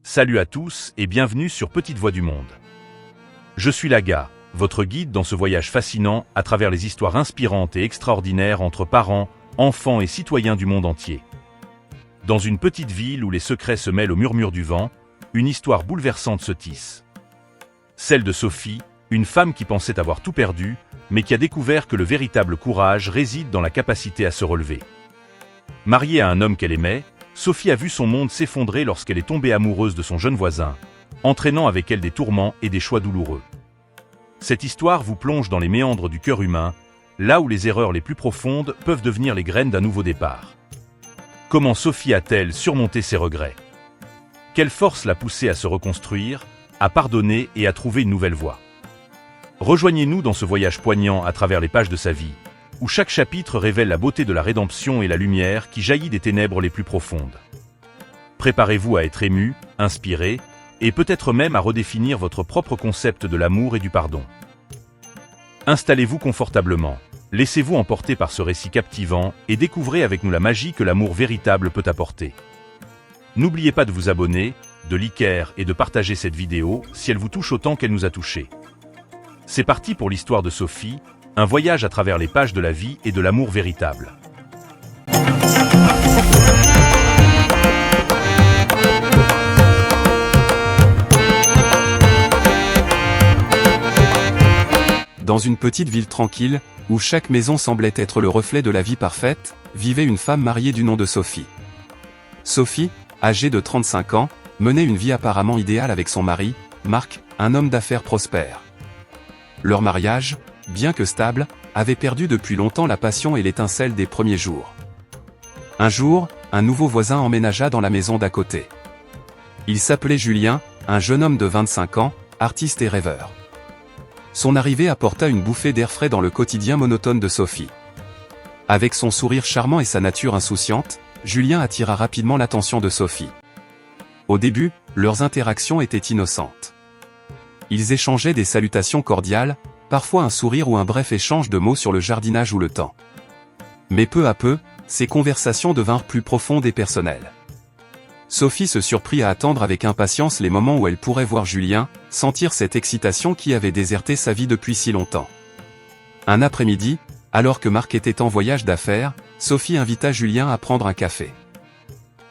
Salut à tous et bienvenue sur Petite Voix du Monde. Je suis Laga, votre guide dans ce voyage fascinant à travers les histoires inspirantes et extraordinaires entre parents, enfants et citoyens du monde entier. Dans une petite ville où les secrets se mêlent au murmure du vent, une histoire bouleversante se tisse. Celle de Sophie, une femme qui pensait avoir tout perdu, mais qui a découvert que le véritable courage réside dans la capacité à se relever. Mariée à un homme qu'elle aimait, Sophie a vu son monde s'effondrer lorsqu'elle est tombée amoureuse de son jeune voisin, entraînant avec elle des tourments et des choix douloureux. Cette histoire vous plonge dans les méandres du cœur humain, là où les erreurs les plus profondes peuvent devenir les graines d'un nouveau départ. Comment Sophie a-t-elle surmonté ses regrets? Quelle force l'a poussée à se reconstruire, à pardonner et à trouver une nouvelle voie? Rejoignez-nous dans ce voyage poignant à travers les pages de sa vie, où chaque chapitre révèle la beauté de la rédemption et la lumière qui jaillit des ténèbres les plus profondes. Préparez-vous à être ému, inspiré, et peut-être même à redéfinir votre propre concept de l'amour et du pardon. Installez-vous confortablement, laissez-vous emporter par ce récit captivant et découvrez avec nous la magie que l'amour véritable peut apporter. N'oubliez pas de vous abonner, de liker et de partager cette vidéo si elle vous touche autant qu'elle nous a touchés. C'est parti pour l'histoire de Sophie, un voyage à travers les pages de la vie et de l'amour véritable. Dans une petite ville tranquille, où chaque maison semblait être le reflet de la vie parfaite, vivait une femme mariée du nom de Sophie. Sophie, âgée de 35 ans, menait une vie apparemment idéale avec son mari, Marc, un homme d'affaires prospère. Leur mariage, bien que stable, avait perdu depuis longtemps la passion et l'étincelle des premiers jours. Un jour, un nouveau voisin emménagea dans la maison d'à côté. Il s'appelait Julien, un jeune homme de 25 ans, artiste et rêveur. Son arrivée apporta une bouffée d'air frais dans le quotidien monotone de Sophie. Avec son sourire charmant et sa nature insouciante, Julien attira rapidement l'attention de Sophie. Au début, leurs interactions étaient innocentes. Ils échangeaient des salutations cordiales, parfois un sourire ou un bref échange de mots sur le jardinage ou le temps. Mais peu à peu, ces conversations devinrent plus profondes et personnelles. Sophie se surprit à attendre avec impatience les moments où elle pourrait voir Julien, sentir cette excitation qui avait déserté sa vie depuis si longtemps. Un après-midi, alors que Marc était en voyage d'affaires, Sophie invita Julien à prendre un café.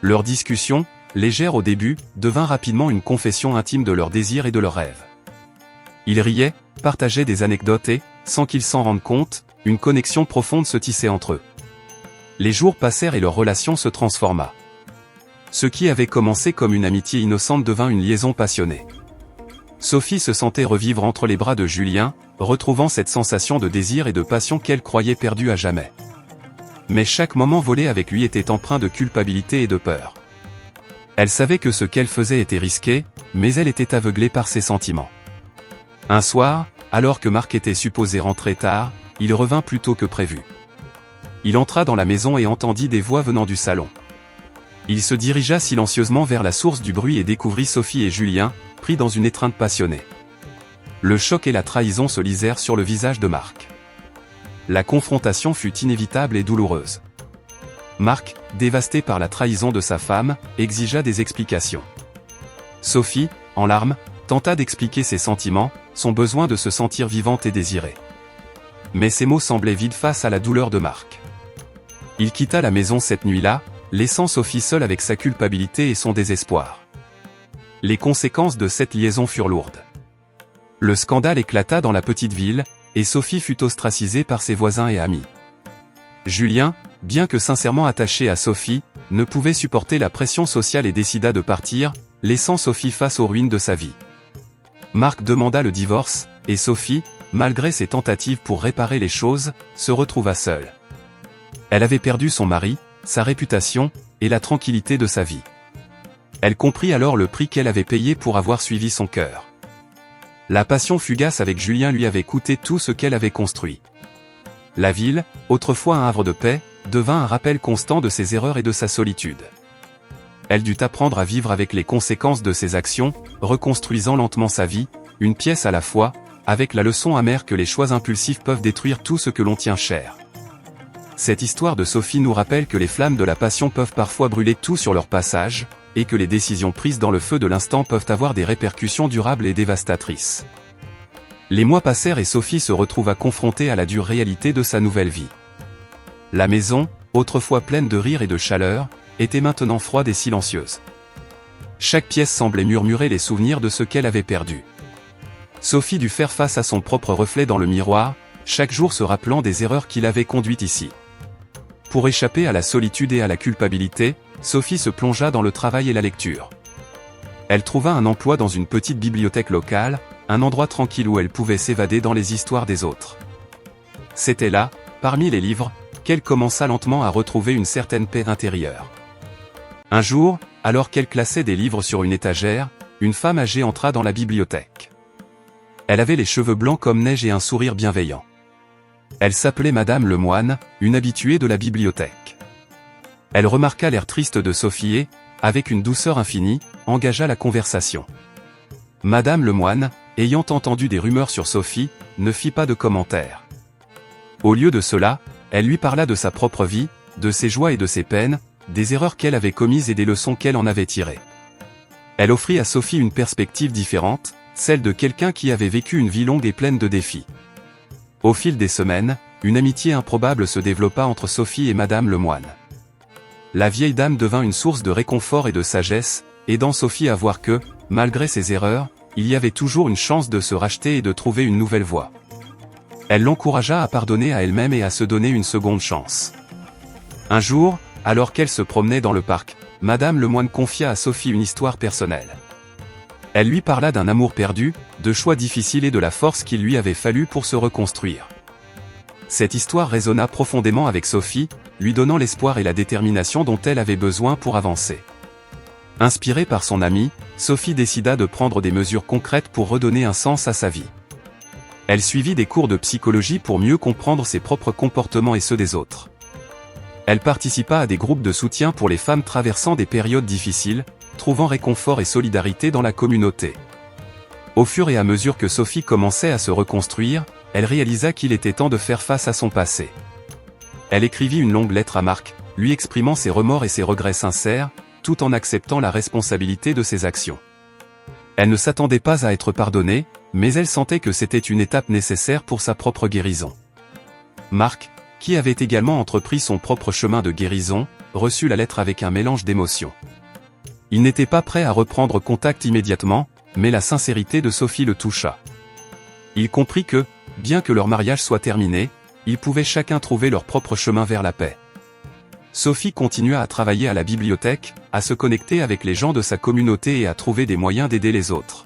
Leur discussion, légère au début, devint rapidement une confession intime de leurs désirs et de leurs rêves. Ils riaient, partageaient des anecdotes et, sans qu'ils s'en rendent compte, une connexion profonde se tissait entre eux. Les jours passèrent et leur relation se transforma. Ce qui avait commencé comme une amitié innocente devint une liaison passionnée. Sophie se sentait revivre entre les bras de Julien, retrouvant cette sensation de désir et de passion qu'elle croyait perdue à jamais. Mais chaque moment volé avec lui était empreint de culpabilité et de peur. Elle savait que ce qu'elle faisait était risqué, mais elle était aveuglée par ses sentiments. Un soir, alors que Marc était supposé rentrer tard, il revint plus tôt que prévu. Il entra dans la maison et entendit des voix venant du salon. Il se dirigea silencieusement vers la source du bruit et découvrit Sophie et Julien, pris dans une étreinte passionnée. Le choc et la trahison se lisèrent sur le visage de Marc. La confrontation fut inévitable et douloureuse. Marc, dévasté par la trahison de sa femme, exigea des explications. Sophie, en larmes, tenta d'expliquer ses sentiments, son besoin de se sentir vivante et désirée. Mais ces mots semblaient vides face à la douleur de Marc. Il quitta la maison cette nuit-là, laissant Sophie seule avec sa culpabilité et son désespoir. Les conséquences de cette liaison furent lourdes. Le scandale éclata dans la petite ville, et Sophie fut ostracisée par ses voisins et amis. Julien, bien que sincèrement attaché à Sophie, ne pouvait supporter la pression sociale et décida de partir, laissant Sophie face aux ruines de sa vie. Marc demanda le divorce, et Sophie, malgré ses tentatives pour réparer les choses, se retrouva seule. Elle avait perdu son mari, sa réputation, et la tranquillité de sa vie. Elle comprit alors le prix qu'elle avait payé pour avoir suivi son cœur. La passion fugace avec Julien lui avait coûté tout ce qu'elle avait construit. La ville, autrefois un havre de paix, devint un rappel constant de ses erreurs et de sa solitude. Elle dut apprendre à vivre avec les conséquences de ses actions, reconstruisant lentement sa vie, une pièce à la fois, avec la leçon amère que les choix impulsifs peuvent détruire tout ce que l'on tient cher. Cette histoire de Sophie nous rappelle que les flammes de la passion peuvent parfois brûler tout sur leur passage, et que les décisions prises dans le feu de l'instant peuvent avoir des répercussions durables et dévastatrices. Les mois passèrent et Sophie se retrouva confrontée à la dure réalité de sa nouvelle vie. La maison, autrefois pleine de rire et de chaleur, était maintenant froide et silencieuse. Chaque pièce semblait murmurer les souvenirs de ce qu'elle avait perdu. Sophie dut faire face à son propre reflet dans le miroir, chaque jour se rappelant des erreurs qui l'avaient conduite ici. Pour échapper à la solitude et à la culpabilité, Sophie se plongea dans le travail et la lecture. Elle trouva un emploi dans une petite bibliothèque locale, un endroit tranquille où elle pouvait s'évader dans les histoires des autres. C'était là, parmi les livres, qu'elle commença lentement à retrouver une certaine paix intérieure. Un jour, alors qu'elle classait des livres sur une étagère, une femme âgée entra dans la bibliothèque. Elle avait les cheveux blancs comme neige et un sourire bienveillant. Elle s'appelait Madame Lemoine, une habituée de la bibliothèque. Elle remarqua l'air triste de Sophie et, avec une douceur infinie, engagea la conversation. Madame Lemoine, ayant entendu des rumeurs sur Sophie, ne fit pas de commentaires. Au lieu de cela, elle lui parla de sa propre vie, de ses joies et de ses peines, des erreurs qu'elle avait commises et des leçons qu'elle en avait tirées. Elle offrit à Sophie une perspective différente, celle de quelqu'un qui avait vécu une vie longue et pleine de défis. Au fil des semaines, une amitié improbable se développa entre Sophie et Madame Lemoine. La vieille dame devint une source de réconfort et de sagesse, aidant Sophie à voir que, malgré ses erreurs, il y avait toujours une chance de se racheter et de trouver une nouvelle voie. Elle l'encouragea à pardonner à elle-même et à se donner une seconde chance. Un jour, alors qu'elle se promenait dans le parc, Madame Lemoine confia à Sophie une histoire personnelle. Elle lui parla d'un amour perdu, de choix difficiles et de la force qu'il lui avait fallu pour se reconstruire. Cette histoire résonna profondément avec Sophie, lui donnant l'espoir et la détermination dont elle avait besoin pour avancer. Inspirée par son amie, Sophie décida de prendre des mesures concrètes pour redonner un sens à sa vie. Elle suivit des cours de psychologie pour mieux comprendre ses propres comportements et ceux des autres. Elle participa à des groupes de soutien pour les femmes traversant des périodes difficiles, trouvant réconfort et solidarité dans la communauté. Au fur et à mesure que Sophie commençait à se reconstruire, elle réalisa qu'il était temps de faire face à son passé. Elle écrivit une longue lettre à Marc, lui exprimant ses remords et ses regrets sincères, tout en acceptant la responsabilité de ses actions. Elle ne s'attendait pas à être pardonnée, mais elle sentait que c'était une étape nécessaire pour sa propre guérison. Marc, qui avait également entrepris son propre chemin de guérison, reçut la lettre avec un mélange d'émotions. Il n'était pas prêt à reprendre contact immédiatement, mais la sincérité de Sophie le toucha. Il comprit que, bien que leur mariage soit terminé, ils pouvaient chacun trouver leur propre chemin vers la paix. Sophie continua à travailler à la bibliothèque, à se connecter avec les gens de sa communauté et à trouver des moyens d'aider les autres.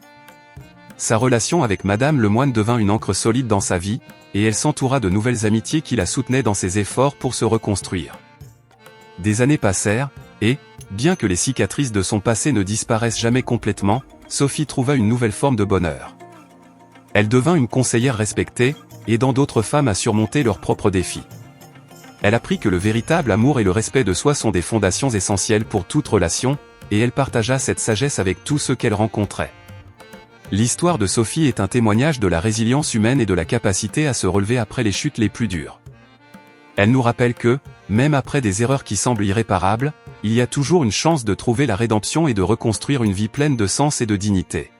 Sa relation avec Madame Lemoine devint une ancre solide dans sa vie, et elle s'entoura de nouvelles amitiés qui la soutenaient dans ses efforts pour se reconstruire. Des années passèrent, et, bien que les cicatrices de son passé ne disparaissent jamais complètement, Sophie trouva une nouvelle forme de bonheur. Elle devint une conseillère respectée, aidant d'autres femmes à surmonter leurs propres défis. Elle apprit que le véritable amour et le respect de soi sont des fondations essentielles pour toute relation, et elle partagea cette sagesse avec tous ceux qu'elle rencontrait. L'histoire de Sophie est un témoignage de la résilience humaine et de la capacité à se relever après les chutes les plus dures. Elle nous rappelle que, même après des erreurs qui semblent irréparables, il y a toujours une chance de trouver la rédemption et de reconstruire une vie pleine de sens et de dignité.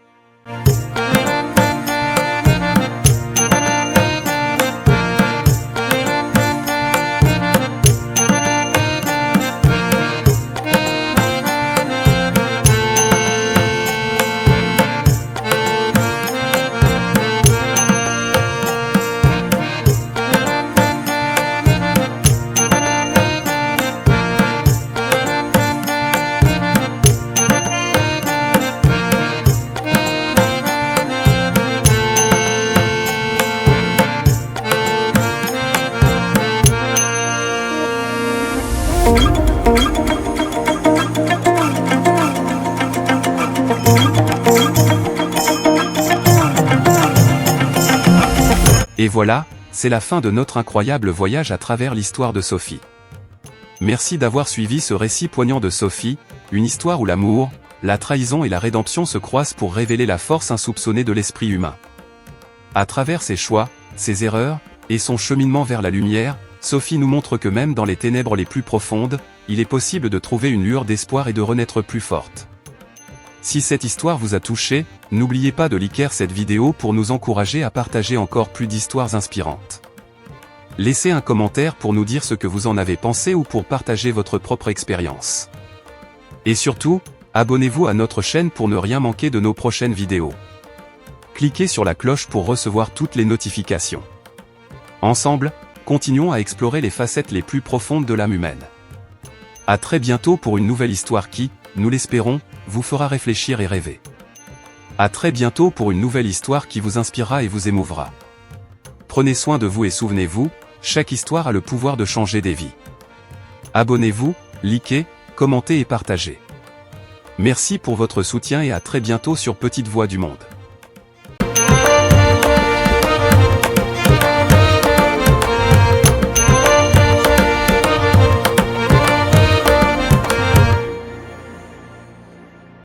Et voilà, c'est la fin de notre incroyable voyage à travers l'histoire de Sophie. Merci d'avoir suivi ce récit poignant de Sophie, une histoire où l'amour, la trahison et la rédemption se croisent pour révéler la force insoupçonnée de l'esprit humain. À travers ses choix, ses erreurs, et son cheminement vers la lumière, Sophie nous montre que même dans les ténèbres les plus profondes, il est possible de trouver une lueur d'espoir et de renaître plus forte. Si cette histoire vous a touché, n'oubliez pas de liker cette vidéo pour nous encourager à partager encore plus d'histoires inspirantes. Laissez un commentaire pour nous dire ce que vous en avez pensé ou pour partager votre propre expérience. Et surtout, abonnez-vous à notre chaîne pour ne rien manquer de nos prochaines vidéos. Cliquez sur la cloche pour recevoir toutes les notifications. Ensemble, continuons à explorer les facettes les plus profondes de l'âme humaine. À très bientôt pour une nouvelle histoire qui, nous l'espérons, vous fera réfléchir et rêver. À très bientôt pour une nouvelle histoire qui vous inspirera et vous émouvra. Prenez soin de vous et souvenez-vous, chaque histoire a le pouvoir de changer des vies. Abonnez-vous, likez, commentez et partagez. Merci pour votre soutien et à très bientôt sur Petite Voix du Monde.